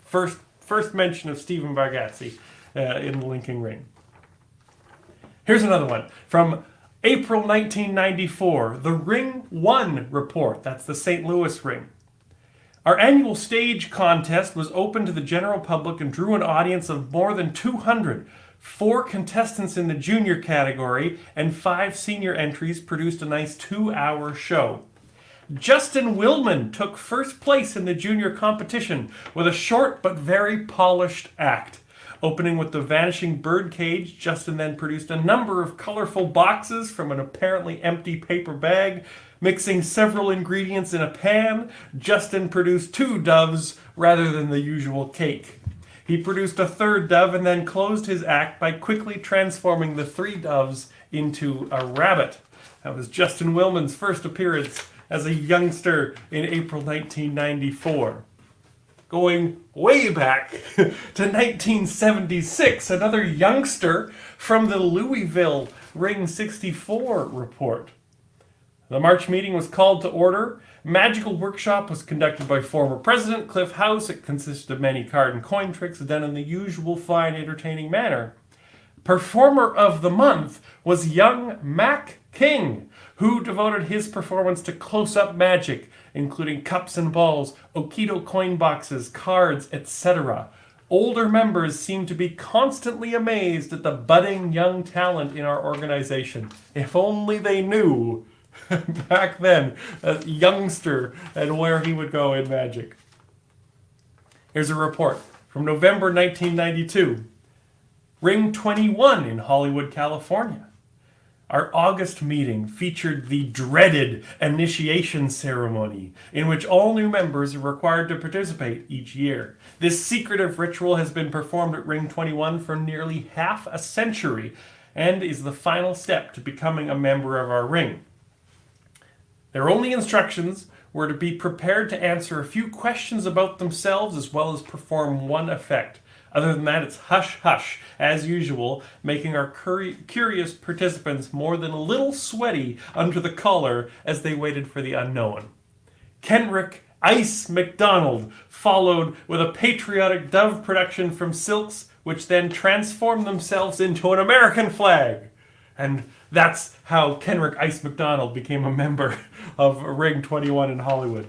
First mention of Stephen Bargatze in the Linking Ring. Here's another one from April 1994, the Ring 1 report. That's the St. Louis Ring. Our annual stage contest was open to the general public and drew an audience of more than 200. 4 contestants in the junior category and 5 senior entries produced a nice 2-hour show. Justin Willman took first place in the junior competition with a short but very polished act. Opening with the Vanishing Birdcage, Justin then produced a number of colorful boxes from an apparently empty paper bag. Mixing several ingredients in a pan, Justin produced 2 doves rather than the usual cake. He produced a 3rd dove and then closed his act by quickly transforming the 3 doves into a rabbit. That was Justin Willman's first appearance as a youngster in April 1994. Going way back to 1976, another youngster from the Louisville Ring 64 report. The March meeting was called to order. Magical workshop was conducted by former President Cliff House. It consisted of many card and coin tricks done in the usual fine, entertaining manner. Performer of the month was young Mac King, who devoted his performance to close-up magic, including cups and balls, Okido coin boxes, cards, etc. Older members seem to be constantly amazed at the budding young talent in our organization. If only they knew back then, a youngster, and where he would go in magic. Here's a report from November 1992. Ring 21 in Hollywood, California. Our August meeting featured the dreaded initiation ceremony, in which all new members are required to participate each year. This secretive ritual has been performed at Ring 21 for nearly half a century, and is the final step to becoming a member of our ring. Their only instructions were to be prepared to answer a few questions about themselves as well as perform one effect. Other than that, it's hush-hush, as usual, making our curious participants more than a little sweaty under the collar as they waited for the unknown. Kenrick Ice McDonald followed with a patriotic dove production from Silks, which then transformed themselves into an American flag. And that's how Kenrick Ice McDonald became a member of Ring 21 in Hollywood.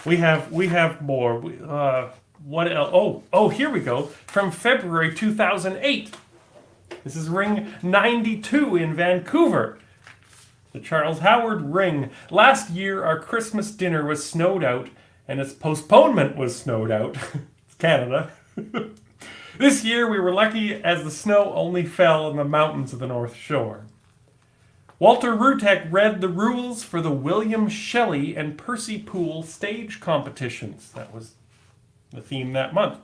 We have more. What else? Oh, here we go. From February 2008. This is ring 92 in Vancouver. The Charles Howard ring. Last year, our Christmas dinner was snowed out, and its postponement was snowed out. It's Canada. This year, we were lucky as the snow only fell in the mountains of the North Shore. Walter Rutek read the rules for the William Shelley and Percy Poole stage competitions. That was the theme that month.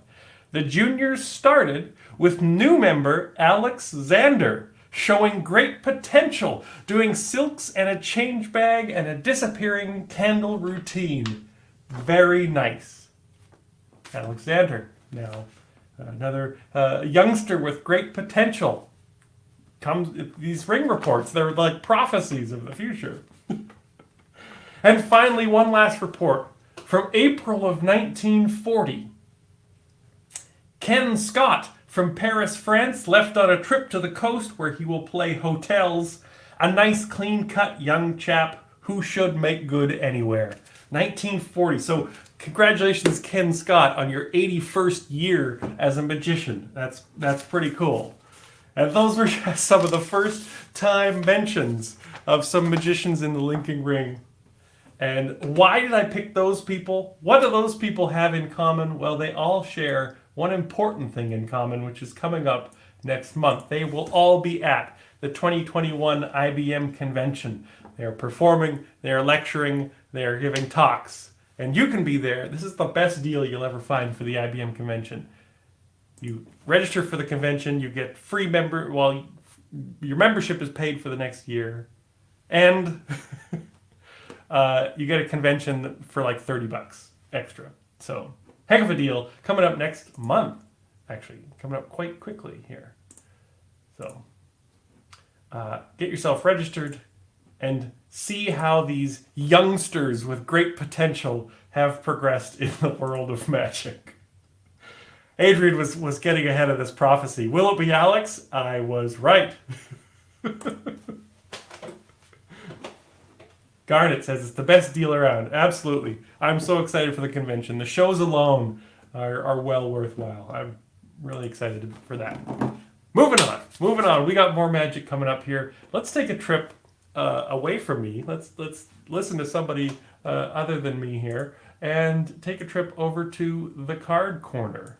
The juniors started with new member Alex Zander, showing great potential, doing silks and a change bag and a disappearing candle routine. Very nice. Alexander, now another youngster with great potential. These ring reports, they're like prophecies of the future. And finally, one last report from April of 1940. Ken Scott from Paris, France, left on a trip to the coast where he will play hotels. A nice, clean-cut young chap who should make good anywhere. 1940. So congratulations, Ken Scott, on your 81st year as a magician. That's pretty cool. And those were some of the first-time mentions of some magicians in the Linking Ring. And why did I pick those people? What do those people have in common? Well, they all share one important thing in common, which is coming up next month. They will all be at the 2021 IBM convention. They are performing, they are lecturing, they are giving talks. And you can be there. This is the best deal you'll ever find for the IBM convention. You register for the convention, you get free your membership is paid for the next year. And you get a convention for like $30 extra. So, heck of a deal. Coming up next month. Actually, coming up quite quickly here. So, get yourself registered and see how these youngsters with great potential have progressed in the world of magic. Adrian was getting ahead of this prophecy. Will it be Alex? I was right. Garnet says it's the best deal around. Absolutely. I'm so excited for the convention. The shows alone are well worthwhile. I'm really excited for that. Moving on. We got more magic coming up here. Let's take a trip away from me. Let's listen to somebody other than me here and take a trip over to the card corner.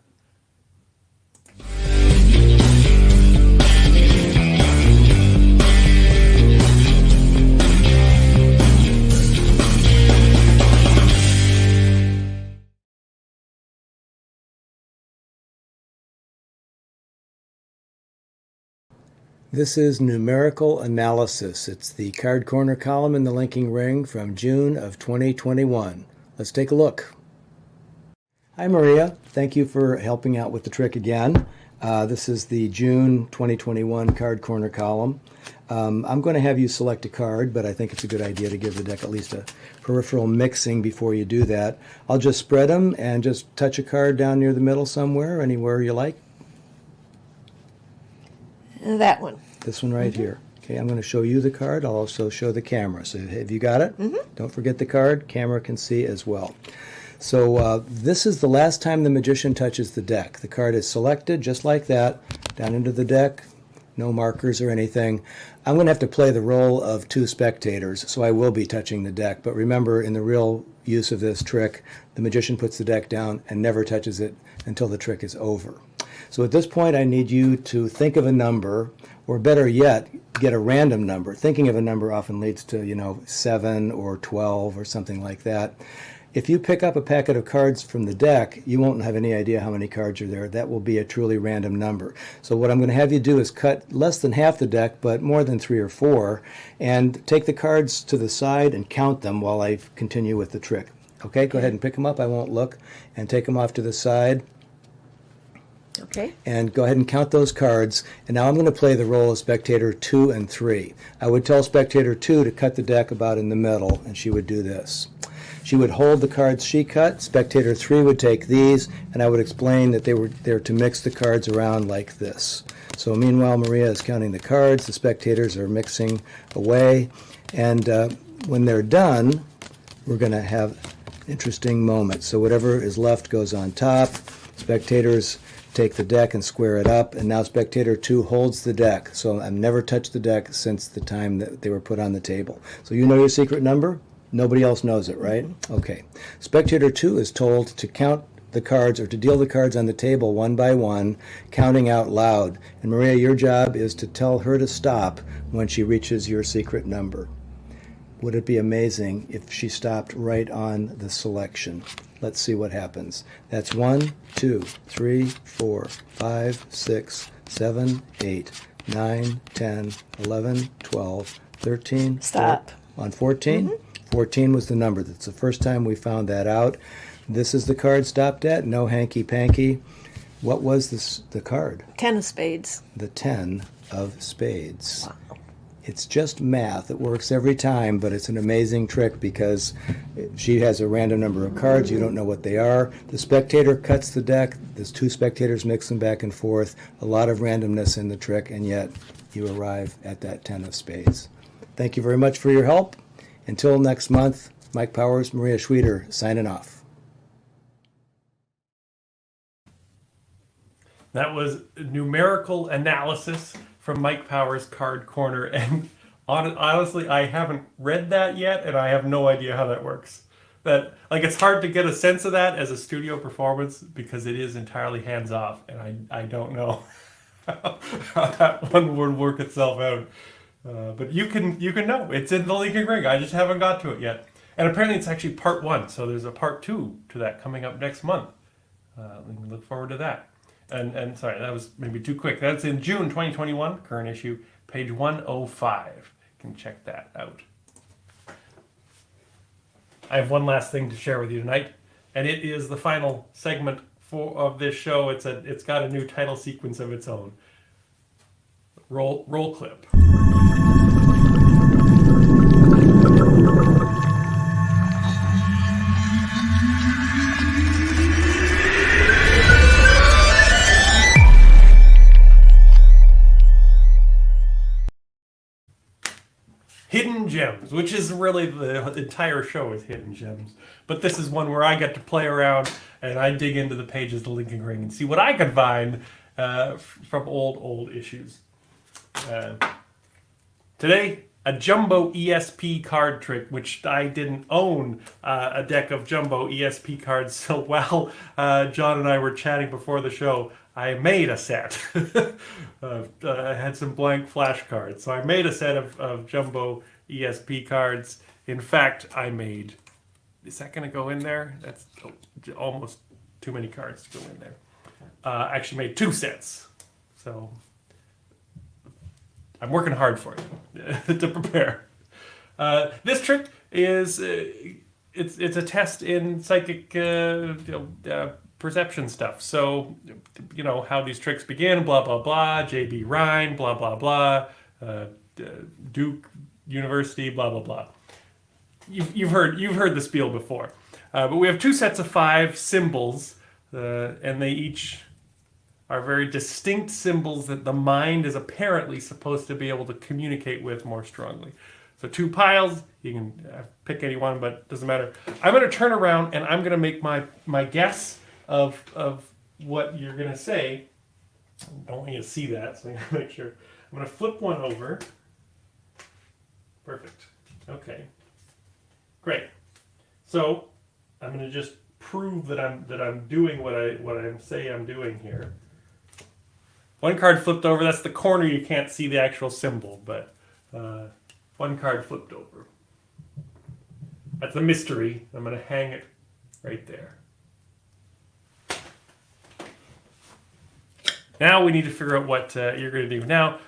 This is Numerical Analysis. It's the Card Corner column in the Linking Ring from June of 2021. Let's take a look. Hi Maria, thank you for helping out with the trick again. This is the June 2021 Card Corner column. I'm going to have you select a card, but I think it's a good idea to give the deck at least a peripheral mixing before you do that. I'll just spread them and just touch a card down near the middle somewhere, anywhere you like. That one. This one right here. Okay, I'm going to show you the card. I'll also show the camera. So have you got it? Don't forget the card. Camera can see as well. So this is the last time the magician touches the deck. The card is selected just like that, down into the deck, no markers or anything. I'm going to have to play the role of two spectators, so I will be touching the deck. But remember, in the real use of this trick, the magician puts the deck down and never touches it until the trick is over. So at this point, I need you to think of a number, or better yet, get a random number. Thinking of a number often leads to, 7 or 12 or something like that. If you pick up a packet of cards from the deck, you won't have any idea how many cards are there. That will be a truly random number. So what I'm going to have you do is cut less than half the deck, but more than 3 or 4, and take the cards to the side and count them while I continue with the trick. Okay, go ahead and pick them up. I won't look. And take them off to the side. Okay. And go ahead and count those cards. And now I'm going to play the role of spectator 2 and 3. I would tell spectator 2 to cut the deck about in the middle, and she would do this. She would hold the cards she cut. Spectator 3 would take these, and I would explain that they were there to mix the cards around like this. So meanwhile, Maria is counting the cards. The spectators are mixing away. And when they're done, we're going to have Interesting moment. So whatever is left goes on top. Spectators take the deck and square it up, and now spectator 2 holds the deck. So I've never touched the deck since the time that they were put on the table. So you know your secret number? Nobody else knows it, right? Okay. Spectator 2 is told to count the cards or to deal the cards on the table one by one, counting out loud. And Maria, your job is to tell her to stop when she reaches your secret number. Would it be amazing if she stopped right on the selection? Let's see what happens. That's 1, 2, 3, 4, 5, 6, 7, 8, 9, 10, 11, 12, 13. Stop. On 14? 14 was the number. That's the first time we found that out. This is the card stopped at. No hanky-panky. What was the card? 10 of spades. The 10 of spades. Wow. It's just math. It works every time, but it's an amazing trick because she has a random number of cards. You don't know what they are. The spectator cuts the deck. There's 2 spectators mix them back and forth. A lot of randomness in the trick, and yet you arrive at that 10 of spades. Thank you very much for your help. Until next month, Mike Powers, Maria Schweeder, signing off. That was Numerical Analysis from Mike Powers' Card Corner. And honestly, I haven't read that yet, and I have no idea how that works. It's hard to get a sense of that as a studio performance because it is entirely hands-off, and I don't know how that one would work itself out. But you can know. It's in the Linking Ring. I just haven't got to it yet. And apparently it's actually part 1, so there's a part 2 to that coming up next month. We can look forward to that. And sorry, that was maybe too quick. That's in June 2021, current issue, page 105. You can check that out. I have one last thing to share with you tonight, and it is the final segment of this show. It's got a new title sequence of its own. Roll clip. Hidden Gems, which is really the entire show is Hidden Gems. But this is one where I get to play around and I dig into the pages of the Linking Ring and see what I can find from old issues. Today, a Jumbo ESP card trick, which I didn't own a deck of Jumbo ESP cards. So while John and I were chatting before the show, I made a set. I had some blank flashcards. So I made a set of Jumbo ESP cards. In fact, is that going to go in there? That's almost too many cards to go in there. I actually made 2 sets. So I'm working hard for you to prepare. This trick is it's a test in psychic perception stuff. So, you know, how these tricks begin, blah, blah, blah, J.B. Rhine, blah, blah, blah, Duke University, blah, blah, blah. You've heard the spiel before. But we have 2 sets of 5 symbols, and they each are very distinct symbols that the mind is apparently supposed to be able to communicate with more strongly. So 2 piles, you can pick any one, but it doesn't matter. I'm going to turn around and I'm going to make my guess of what you're going to say. I don't want you to see that, so I'm going to make sure. I'm going to flip one over. Perfect. Okay. Great. So I'm going to just prove that I'm doing what I say I'm doing here. One card flipped over. That's the corner. You can't see the actual symbol, but one card flipped over. That's a mystery. I'm going to hang it right there. Now we need to figure out what you're going to do. Now,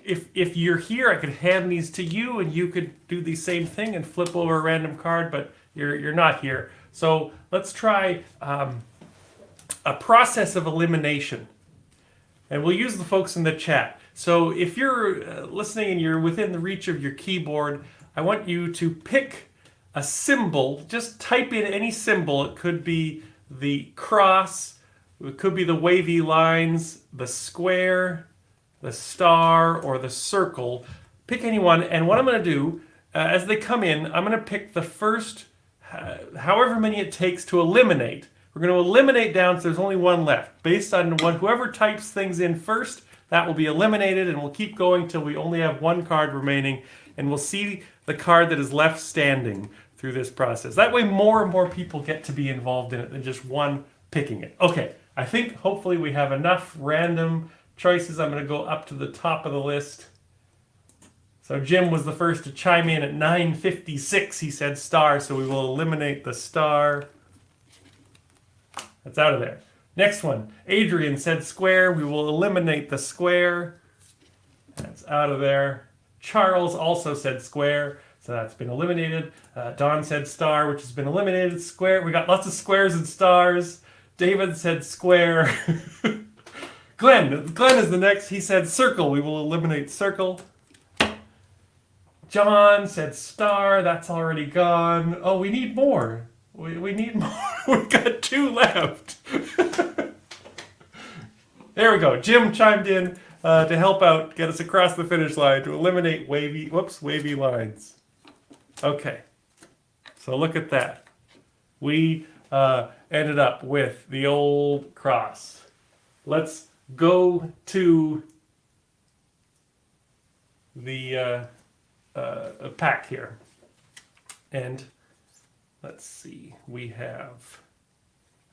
if you're here, I could hand these to you, and you could do the same thing and flip over a random card, but you're not here. So let's try a process of elimination. And we'll use the folks in the chat. So if you're listening and you're within the reach of your keyboard, I want you to pick a symbol. Just type in any symbol. It could be the cross, it could be the wavy lines, the square, the star, or the circle. Pick any one. And what I'm going to do, as they come in, I'm going to pick the first however many it takes to eliminate. We're going to eliminate down so there's only one left. Based on whoever types things in first, that will be eliminated, and we'll keep going till we only have one card remaining, and we'll see the card that is left standing through this process. That way more and more people get to be involved in it than just one picking it. Okay, I think hopefully we have enough random choices. I'm going to go up to the top of the list. So Jim was the first to chime in at 9:56. He said star, so we will eliminate the star. That's out of there. Next one, Adrian said square. We will eliminate the square. That's out of there. Charles also said square, so that's been eliminated. Don said star, which has been eliminated. Square. We got lots of squares and stars. David said square. Glenn is the next. He said circle. We will eliminate circle. John said star. That's already gone. Oh, we need more. We need more. We've got 2 left. There we go. Jim chimed in to help out, get us across the finish line to eliminate wavy lines. Okay. So look at that. We ended up with the old cross. Let's go to the pack here. And let's see. We have...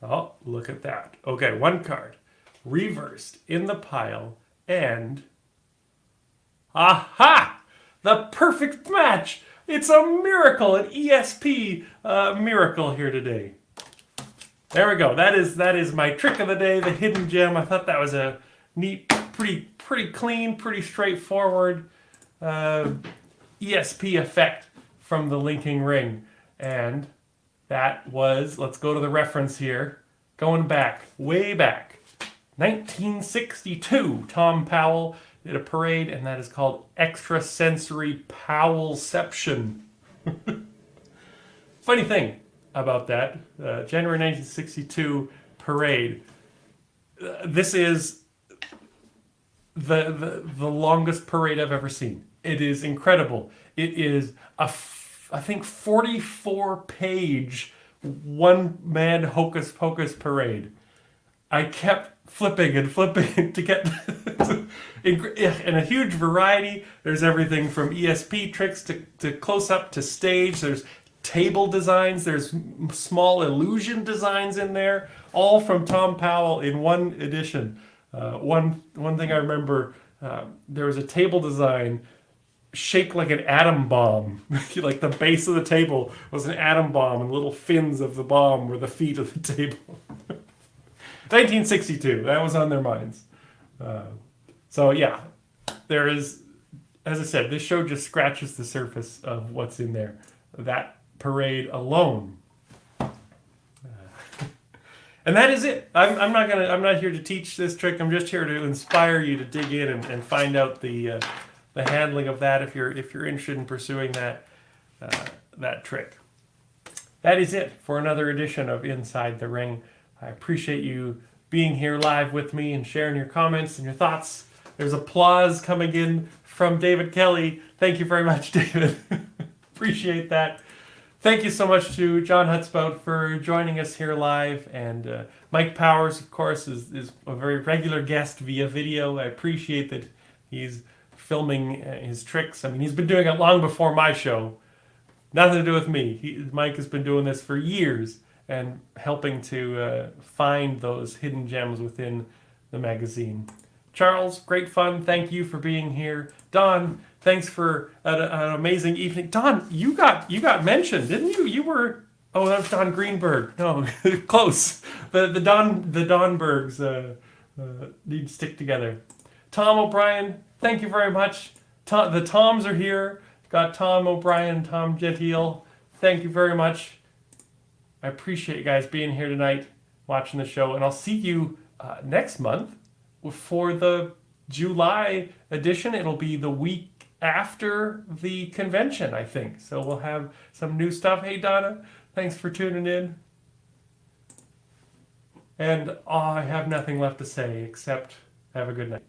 Oh, look at that. Okay, 1 card. Reversed in the pile, and... Aha! The perfect match! It's a miracle, an ESP miracle here today. There we go. That is my trick of the day, the hidden gem. I thought that was a neat, pretty clean, pretty straightforward ESP effect from the linking ring. And that was, let's go to the reference here, going back, way back. 1962, Tom Powell did a parade, and that is called Extrasensory Powellception. Funny thing about that, January 1962 parade. This is the longest parade I've ever seen. It is incredible. It is I think 44-page one-man Hocus Pocus parade. I kept flipping to get in a huge variety. There's everything from ESP tricks to close-up to stage. There's table designs. There's small illusion designs in there, all from Tom Powell in one edition. One thing I remember, there was a table design shaped like an atom bomb. Like the base of the table was an atom bomb, and little fins of the bomb were the feet of the table. 1962, that was on their minds. So yeah, there is, as I said, this show just scratches the surface of what's in there. That parade alone. And that is it. I'm not here to teach this trick. I'm just here to inspire you to dig in and find out the handling of that if you're interested in pursuing that trick. That is it for another edition of Inside the Ring. I appreciate you being here live with me and sharing your comments and your thoughts. There's applause coming in from David Kelly. Thank you very much, David. Appreciate that. Thank you so much to John Hutsebaut for joining us here live. And Mike Powers, of course, is a very regular guest via video. I appreciate that he's filming his tricks. I mean, he's been doing it long before my show. Nothing to do with me. Mike has been doing this for years and helping to find those hidden gems within the magazine. Charles, great fun. Thank you for being here. Don, thanks for an amazing evening. Don, you got mentioned, didn't you? You were... Oh, that was Don Greenberg. No, close. The Donbergs need to stick together. Tom O'Brien, thank you very much. The Toms are here. Got Tom O'Brien, Tom Gentile. Thank you very much. I appreciate you guys being here tonight, watching the show, and I'll see you next month for the July edition. It'll be the week after the convention, I think. So we'll have some new stuff. Hey, Donna, thanks for tuning in. And I have nothing left to say except have a good night.